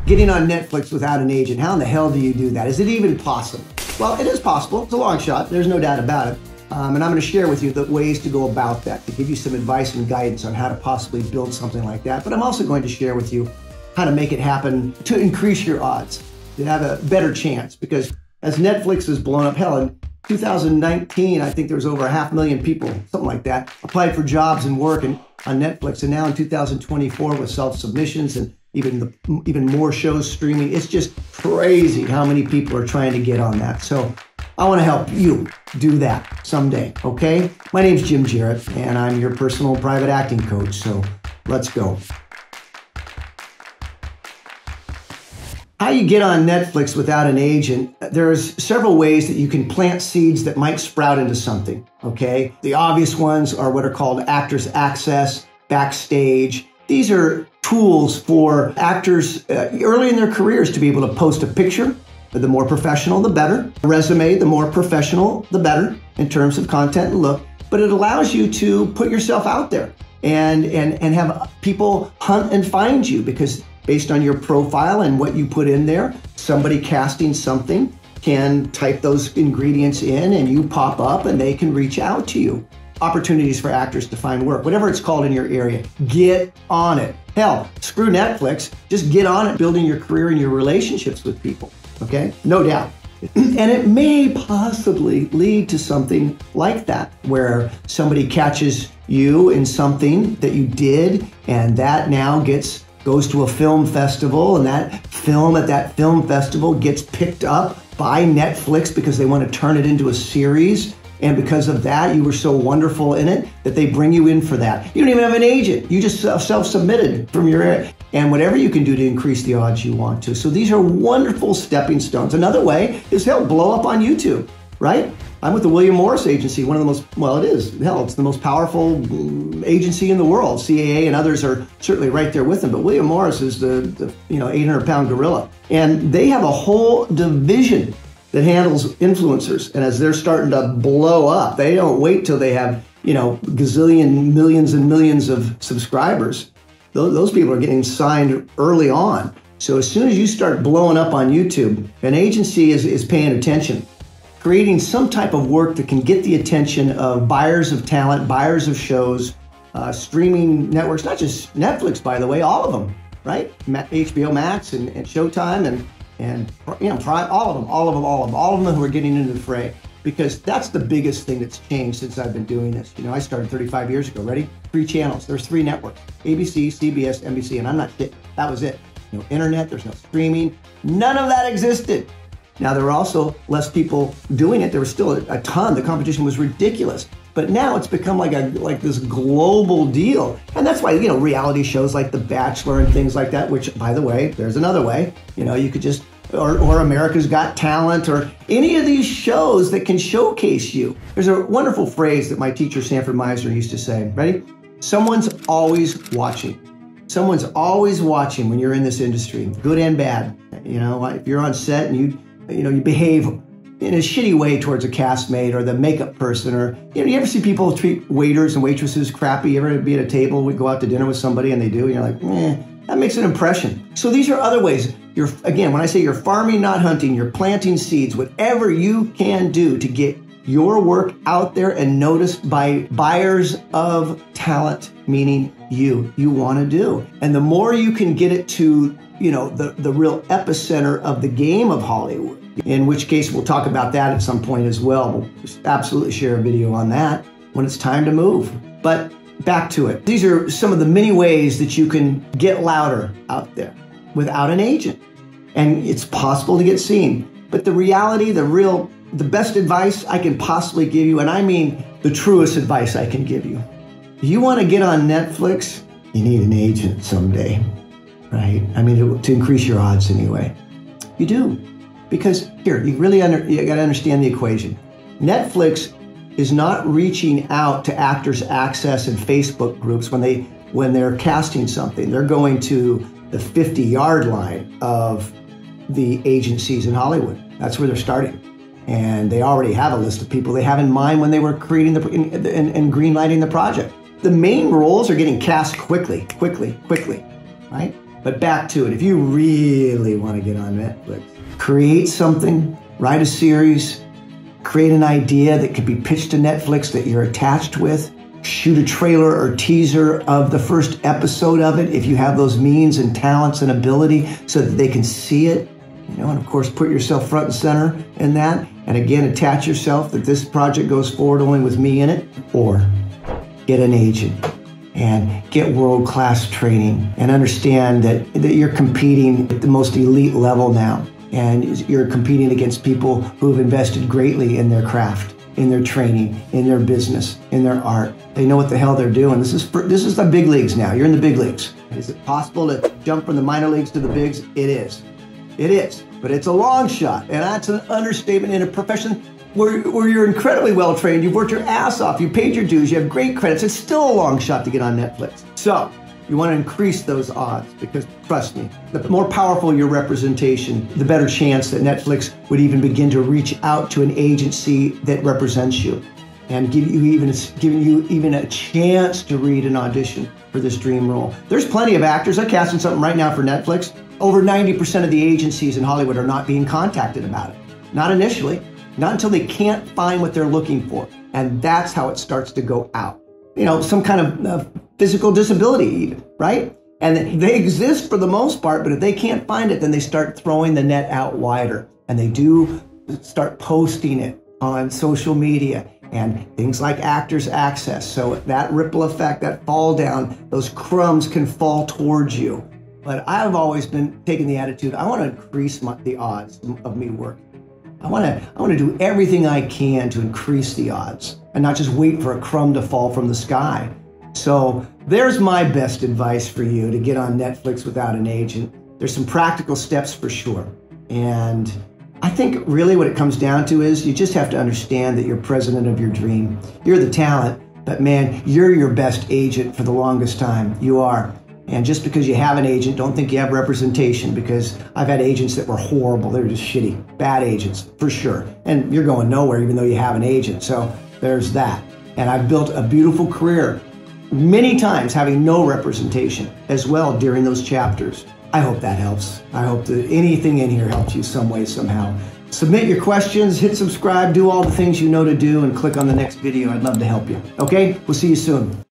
getting on Netflix without an agent. How in the hell do you do that? Is it even possible? Well, it is possible. It's a long shot. There's no doubt about it. And I'm going to share with you the ways to go about that, to give you some advice and guidance on how to possibly build something like that. But I'm also going to share with you how to make it happen to increase your odds, to have a better chance. Because as Netflix has blown up, hell, in 2019, I think there was over 500,000 people, something like that, applied for jobs and work on Netflix. And now in 2024, with self-submissions and even more shows streaming, it's just crazy how many people are trying to get on that. So I want to help you do that someday, okay? My name's Jim Jarrett, and I'm your personal private acting coach. So let's go. How you get on Netflix without an agent, there's several ways that you can plant seeds that might sprout into something, okay? The obvious ones are what are called Actors Access, Backstage. These are tools for actors early in their careers to be able to post a picture. The more professional, the better. A resume, the more professional, the better in terms of content and look. But it allows you to put yourself out there and have people hunt and find you, because based on your profile and what you put in there, somebody casting something can type those ingredients in and you pop up and they can reach out to you. Opportunities for actors to find work, whatever it's called in your area, get on it. Hell, screw Netflix, just get on it, building your career and your relationships with people, okay? No doubt. And it may possibly lead to something like that, where somebody catches you in something that you did, and that now goes to a film festival, and that film at that film festival gets picked up by Netflix because they want to turn it into a series. And because of that, you were so wonderful in it that they bring you in for that. You don't even have an agent. You just self-submitted from your area. And whatever you can do to increase the odds you want to. So these are wonderful stepping stones. Another way is, hell, blow up on YouTube, right? I'm with the William Morris Agency, one of the most, well, it is, hell, it's the most powerful agency in the world. CAA and others are certainly right there with them, but William Morris is the 800-pound gorilla. And they have a whole division that handles influencers. And as they're starting to blow up, they don't wait till they have, gazillion, millions and millions of subscribers. Those people are getting signed early on. So as soon as you start blowing up on YouTube, an agency is paying attention, creating some type of work that can get the attention of buyers of talent, buyers of shows, streaming networks, not just Netflix, by the way, all of them, right? HBO Max and Showtime and Prime, all of them who are getting into the fray, because that's the biggest thing that's changed since I've been doing this. I started 35 years ago. Ready? 3 channels. There's 3 networks: ABC, CBS, NBC, and I'm not kidding. That was it. No internet. There's no streaming. None of that existed. Now, there were also less people doing it. There was still a ton. The competition was ridiculous. But now it's become like this global deal. And that's why, reality shows like The Bachelor and things like that, which, by the way, there's another way. You could just, or America's Got Talent, or any of these shows that can showcase you. There's a wonderful phrase that my teacher, Sanford Meisner, used to say. Ready? Someone's always watching. Someone's always watching when you're in this industry, good and bad. If you're on set and you behave in a shitty way towards a castmate or the makeup person, or you ever see people treat waiters and waitresses crappy? You ever be at a table, we go out to dinner with somebody and they do, and you're like, that makes an impression. So these are other ways. Again, when I say you're farming, not hunting, you're planting seeds, whatever you can do to get your work out there and noticed by buyers of talent, meaning you want to do. And the more you can get it to, the real epicenter of the game of Hollywood, in which case we'll talk about that at some point as well. We'll absolutely share a video on that when it's time to move. But back to it. These are some of the many ways that you can get louder out there without an agent. And it's possible to get seen. But the reality, the best advice I can possibly give you, and I mean the truest advice I can give you. If you want to get on Netflix, you need an agent someday, right? I mean, to increase your odds anyway. You do. Because here, you got to understand the equation. Netflix is not reaching out to Actors Access and Facebook groups when they're casting something. They're going to the 50-yard line of the agencies in Hollywood. That's where they're starting. And they already have a list of people they have in mind when they were creating and greenlighting the project. The main roles are getting cast quickly, right? But back to it. If you really want to get on Netflix, create something, write a series, create an idea that could be pitched to Netflix that you're attached with, shoot a trailer or teaser of the first episode of it if you have those means and talents and ability so that they can see it. And of course, put yourself front and center in that. And again, attach yourself that this project goes forward only with me in it. Or get an agent and get world-class training and understand that you're competing at the most elite level now. And you're competing against people who have invested greatly in their craft, in their training, in their business, in their art. They know what the hell they're doing. This is the big leagues now. You're in the big leagues. Is it possible to jump from the minor leagues to the bigs? It is. It is. But it's a long shot. And that's an understatement in a profession where you're incredibly well trained. You've worked your ass off. You paid your dues. You have great credits. It's still a long shot to get on Netflix. So you want to increase those odds because, trust me, the more powerful your representation, the better chance that Netflix would even begin to reach out to an agency that represents you and giving you even a chance to read an audition for this dream role. There's plenty of actors. I'm casting something right now for Netflix. Over 90% of the agencies in Hollywood are not being contacted about it. Not initially, not until they can't find what they're looking for. And that's how it starts to go out. Some kind of physical disability even, right? And they exist for the most part, but if they can't find it, then they start throwing the net out wider. And they do start posting it on social media and things like Actors Access. So that ripple effect, that fall down, those crumbs can fall towards you. But I've always been taking the attitude, I want to increase the odds of me working. I want to do everything I can to increase the odds and not just wait for a crumb to fall from the sky. So there's my best advice for you to get on Netflix without an agent. There's some practical steps for sure. And I think really what it comes down to is you just have to understand that you're president of your dream. You're the talent, but man, you're your best agent for the longest time. You are. And just because you have an agent, don't think you have representation, because I've had agents that were horrible. They were just shitty, bad agents, for sure. And you're going nowhere even though you have an agent. So there's that. And I've built a beautiful career many times having no representation as well during those chapters. I hope that helps. I hope that anything in here helps you some way, somehow. Submit your questions, hit subscribe, do all the things you know to do, and click on the next video. I'd love to help you. Okay? We'll see you soon.